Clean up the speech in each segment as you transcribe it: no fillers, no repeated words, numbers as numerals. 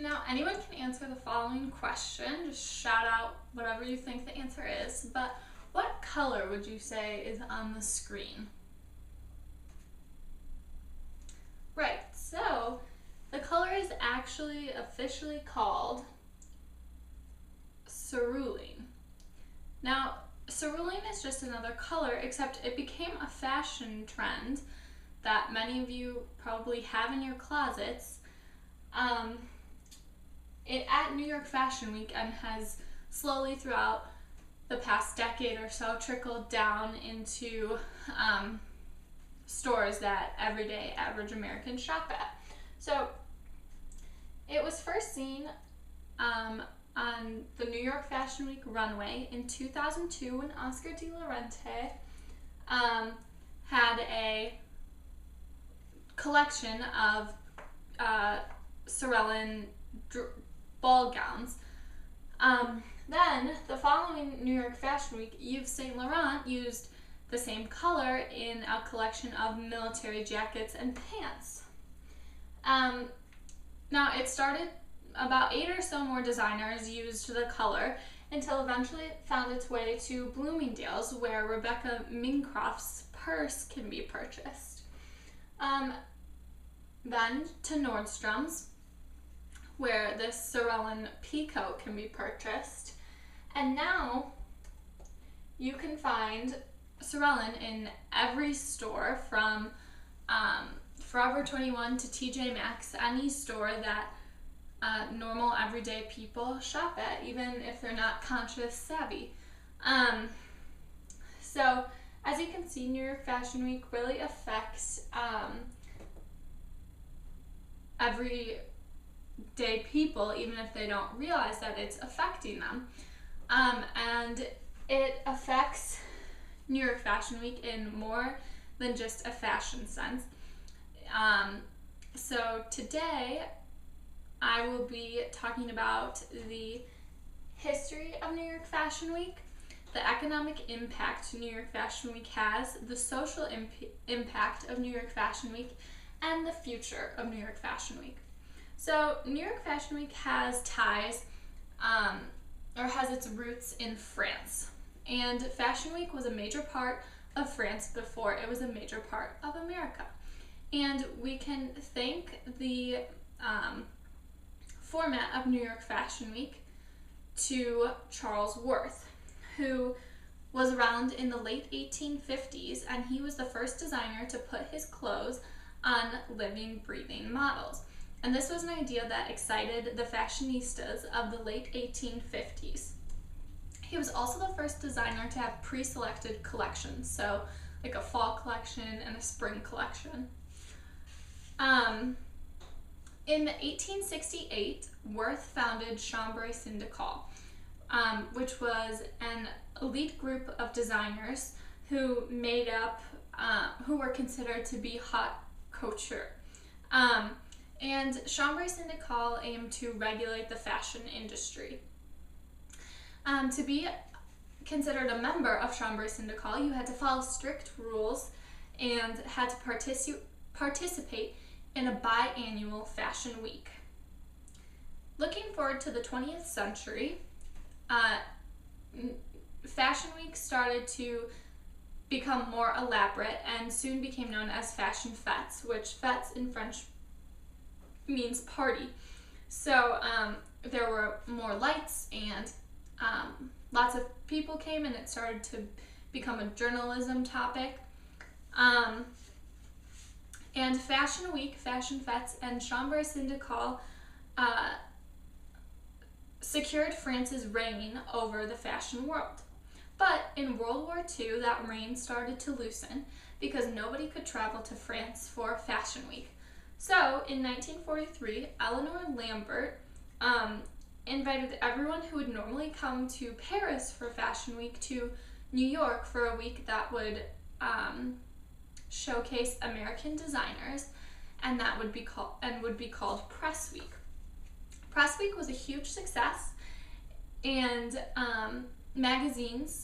Now, anyone can answer the following question. Just shout out whatever you think the answer is. But what color would you say is on the screen? Right, so the color is actually officially called cerulean. Now, cerulean is just another color, except it became a fashion trend that many of you probably have in your closets. It at New York Fashion Week and has slowly throughout the past decade or so trickled down into stores that everyday average Americans shop at. So it was first seen on the New York Fashion Week runway in 2002 when Oscar de la Renta had a collection of cerulean ball gowns. Then, the following New York Fashion Week, Yves Saint Laurent used the same color in a collection of military jackets and pants. Now, it started, about 8 or so more designers used the color until eventually it found its way to Bloomingdale's, where Rebecca Minkoff's purse can be purchased. Then to Nordstrom's, where this cerulean peacoat can be purchased. And now you can find cerulean in every store, from Forever 21 to TJ Maxx, any store that normal everyday people shop at, even if they're not conscious savvy. So as you can see, New York Fashion Week really affects everyday people, even if they don't realize that it's affecting them. And it affects New York Fashion Week in more than just a fashion sense. So today I will be talking about the history of New York Fashion Week, the economic impact New York Fashion Week has, the social impact of New York Fashion Week, and the future of New York Fashion Week. So New York Fashion Week has ties, or has its roots in France. And Fashion Week was a major part of France before it was a major part of America. And we can thank the format of New York Fashion Week to Charles Worth, who was around in the late 1850s, and he was the first designer to put his clothes on living, breathing models. And this was an idea that excited the fashionistas of the late 1850s. He was also the first designer to have pre-selected collections, so like a fall collection and a spring collection. In 1868, Worth founded Chambray Syndical, which was an elite group of designers who made up, who were considered to be haute couture. And Chambray Syndical aimed to regulate the fashion industry. To be considered a member of Chambray Syndical, you had to follow strict rules and had to participate in a biannual fashion week. Looking forward to the 20th century, Fashion Week started to become more elaborate and soon became known as fashion fêtes, which fêtes in French means party. So there were more lights and lots of people came, and it started to become a journalism topic. And Fashion Week, Fashion Fêtes, and Chambray Syndical secured France's reign over the fashion world. But in World War II, that reign started to loosen because nobody could travel to France for Fashion Week. So in 1943, Eleanor Lambert invited everyone who would normally come to Paris for Fashion Week to New York for a week that would showcase American designers, and that would be called Press Week. Press Week was a huge success, and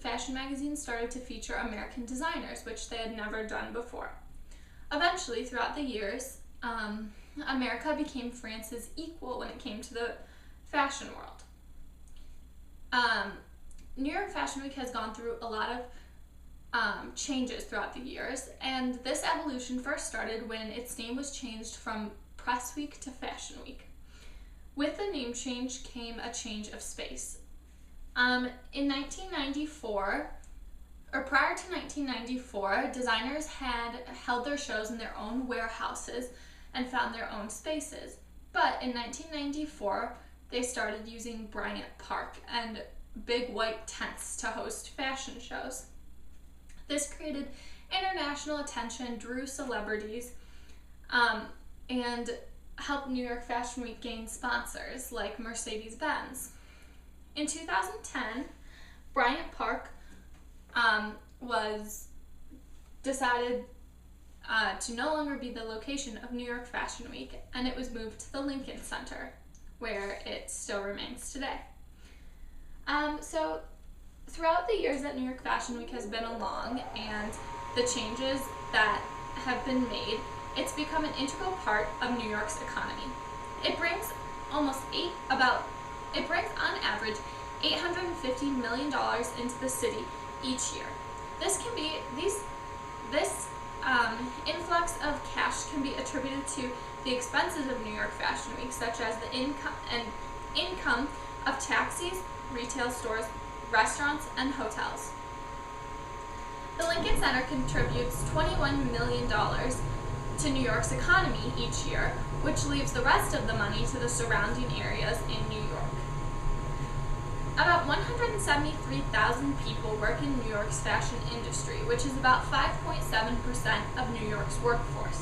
fashion magazines started to feature American designers, which they had never done before. Eventually, throughout the years, America became France's equal when it came to the fashion world. New York Fashion Week has gone through a lot of changes throughout the years, and this evolution first started when its name was changed from Press Week to Fashion Week. With the name change came a change of space. In 1994, or prior to 1994, designers had held their shows in their own warehouses and found their own spaces. But in 1994, they started using Bryant Park and big white tents to host fashion shows. This created international attention, drew celebrities, and helped New York Fashion Week gain sponsors like Mercedes-Benz. In 2010, Bryant Park was decided to no longer be the location of New York Fashion Week, and it was moved to the Lincoln Center, where it still remains today. So throughout the years that New York Fashion Week has been along and the changes that have been made, it's become an integral part of New York's economy. It brings on average $850 million into the city each year. This influx of cash can be attributed to the expenses of New York Fashion Week, such as the income of taxis, retail stores, restaurants, and hotels. The Lincoln Center contributes $21 million to New York's economy each year, which leaves the rest of the money to the surrounding areas in New York. About 173,000 people work in New York's fashion industry, which is about 5.7% of New York's workforce.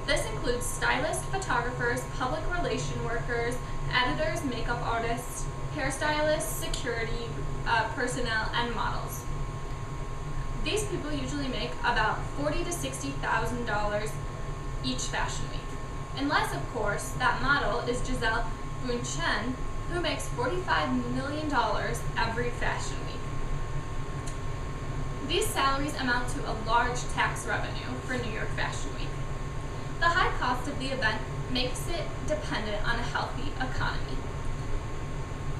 This includes stylists, photographers, public relation workers, editors, makeup artists, hairstylists, security personnel, and models. These people usually make about $40,000 to $60,000 each fashion week. Unless, of course, that model is Gisele Bündchen, who makes $45 million every fashion week. These salaries amount to a large tax revenue for New York Fashion Week. The high cost of the event makes it dependent on a healthy economy.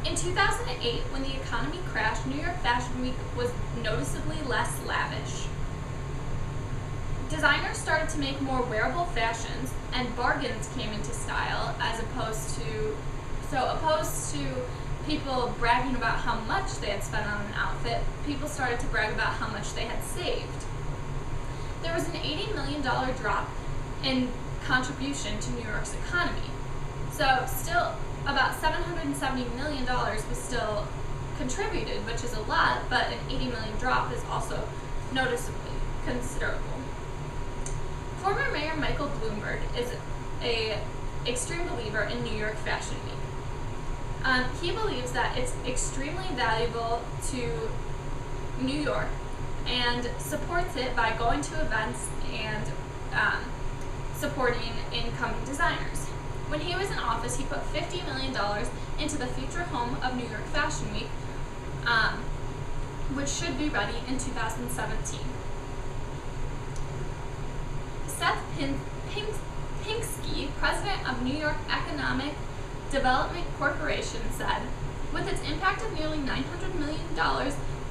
In 2008, when the economy crashed, New York Fashion Week was noticeably less lavish. Designers started to make more wearable fashions, and bargains came into style opposed to people bragging about how much they had spent on an outfit. People started to brag about how much they had saved. There was an $80 million drop in contribution to New York's economy. So still about $770 million was still contributed, which is a lot, but an $80 million drop is also noticeably considerable. Former Mayor Michael Bloomberg is an extreme believer in New York Fashion Week. He believes that it's extremely valuable to New York and supports it by going to events and supporting incoming designers. When he was in office, he put $50 million into the future home of New York Fashion Week, which should be ready in 2017. Seth Pinsky, president of New York Economic Development Corporation, said, "With its impact of nearly $900 million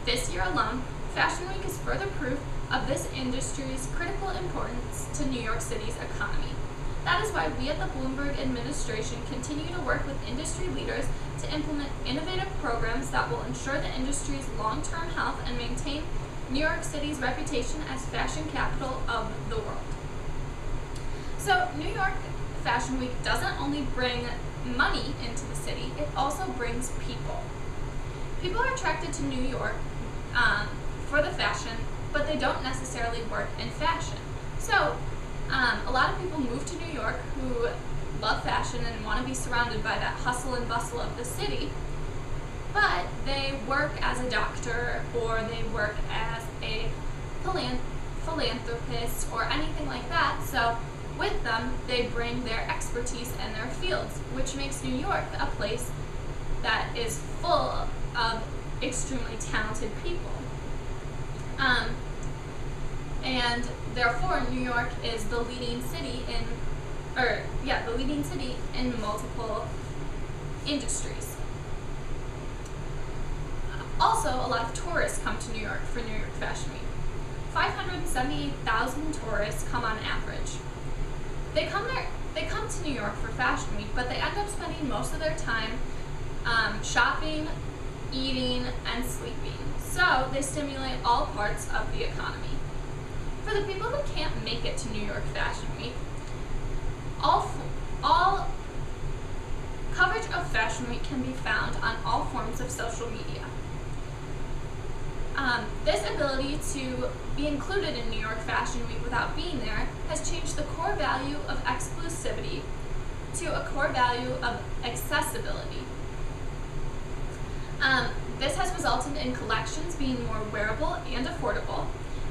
this year alone, Fashion Week is further proof of this industry's critical importance to New York City's economy. That is why we at the Bloomberg administration continue to work with industry leaders to implement innovative programs that will ensure the industry's long-term health and maintain New York City's reputation as fashion capital of the world." So New York Fashion Week doesn't only bring money into the city, it also brings people. People are attracted to New York for the fashion, but they don't necessarily work in fashion. So a lot of people move to New York who love fashion and want to be surrounded by that hustle and bustle of the city, but they work as a doctor or they work as a philanthropist or anything like that. So with them, they bring their expertise and their fields, which makes New York a place that is full of extremely talented people. And therefore, New York is the leading city in the leading city in multiple industries. Also, a lot of tourists come to New York for New York Fashion Week. 578,000 tourists come on average. They come to New York for Fashion Week, but they end up spending most of their time shopping, eating, and sleeping. So they stimulate all parts of the economy. For the people who can't make it to New York Fashion Week, all coverage of Fashion Week can be found on all forms of social media. This ability to be included in New York Fashion Week without being there has changed the core value of exclusivity to a core value of accessibility. This has resulted in collections being more wearable and affordable,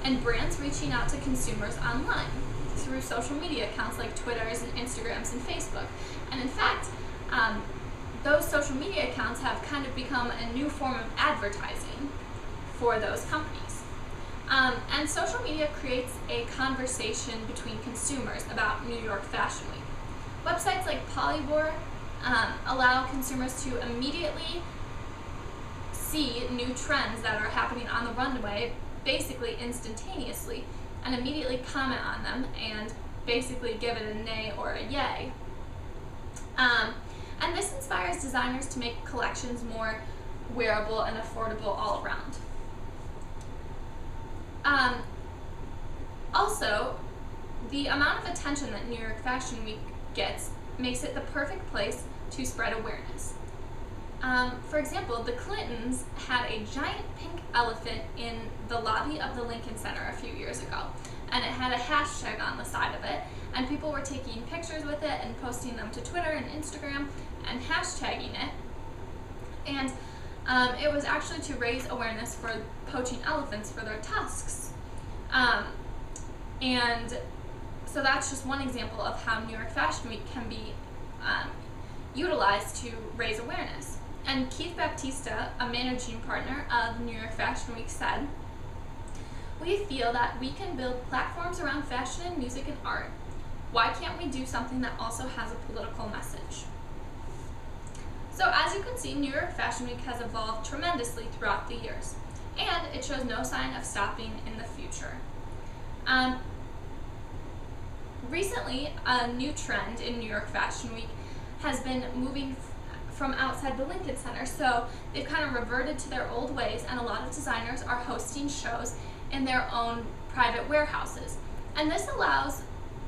and brands reaching out to consumers online through social media accounts like Twitters and Instagrams and Facebook. And in fact, those social media accounts have kind of become a new form of advertising for those companies. And social media creates a conversation between consumers about New York Fashion Week. Websites like Polyvore allow consumers to immediately see new trends that are happening on the runway, basically instantaneously, and immediately comment on them and basically give it a nay or a yay. And this inspires designers to make collections more wearable and affordable all around. Also, the amount of attention that New York Fashion Week gets makes it the perfect place to spread awareness. For example, the Clintons had a giant pink elephant in the lobby of the Lincoln Center a few years ago, and it had a hashtag on the side of it, and people were taking pictures with it and posting them to Twitter and Instagram and hashtagging it. And it was actually to raise awareness for poaching elephants for their tusks. And so that's just one example of how New York Fashion Week can be utilized to raise awareness. And Keith Baptista, a managing partner of New York Fashion Week, said, "We feel that we can build platforms around fashion and music and art. Why can't we do something that also has a political message?" So as you can see, New York Fashion Week has evolved tremendously throughout the years, and it shows no sign of stopping in the future. Recently, a new trend in New York Fashion Week has been moving from outside the Lincoln Center. So they've kind of reverted to their old ways, and a lot of designers are hosting shows in their own private warehouses. And this allows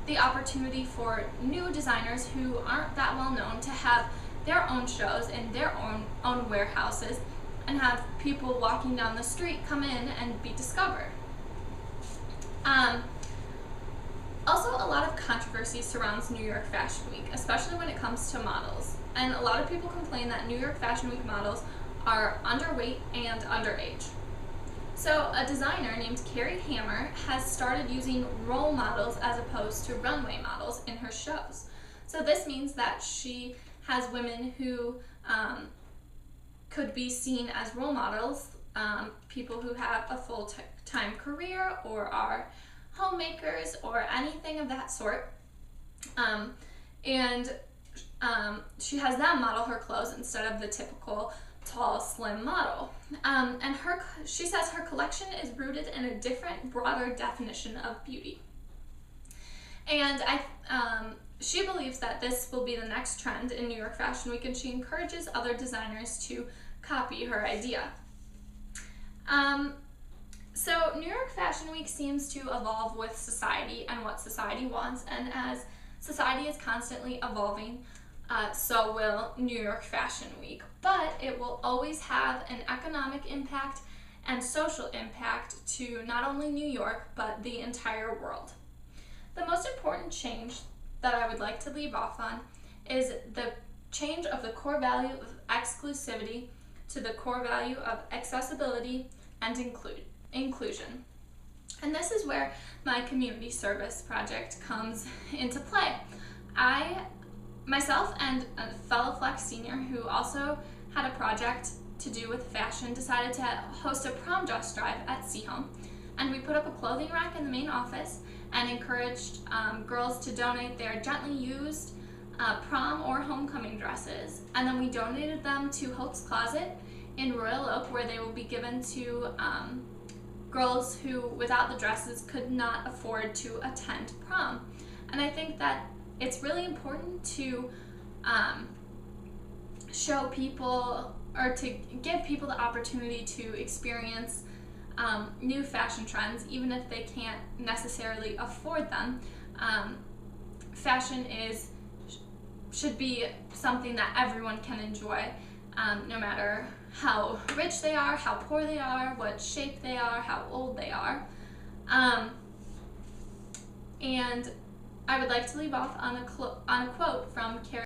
the opportunity for new designers who aren't that well known to have their own shows in their own warehouses and have people walking down the street come in and be discovered. Also, a lot of controversy surrounds New York Fashion Week, especially when it comes to models. And a lot of people complain that New York Fashion Week models are underweight and underage. So a designer named Carrie Hammer has started using role models as opposed to runway models in her shows. So this means that she has women who could be seen as role models, people who have a full-time career or are homemakers or anything of that sort. She has them model her clothes instead of the typical tall, slim model. And she says her collection is rooted in a different, broader definition of beauty. And she believes that this will be the next trend in New York Fashion Week, and she encourages other designers to copy her idea. So New York Fashion Week seems to evolve with society and what society wants, and as society is constantly evolving, so will New York Fashion Week. But it will always have an economic impact and social impact to not only New York, but the entire world. The most important change that I would like to leave off on is the change of the core value of exclusivity to the core value of accessibility and inclusion. And this is where my community service project comes into play. Myself and a fellow Flex senior who also had a project to do with fashion decided to host a prom dress drive at Seahome. And we put up a clothing rack in the main office, and encouraged girls to donate their gently used prom or homecoming dresses. And then we donated them to Hope's Closet in Royal Oak, where they will be given to girls who, without the dresses, could not afford to attend prom. And I think that it's really important to show people, or to give people the opportunity to experience new fashion trends, even if they can't necessarily afford them. Fashion should be something that everyone can enjoy, no matter how rich they are, how poor they are, what shape they are, how old they are. And I would like to leave off on a quote from Cara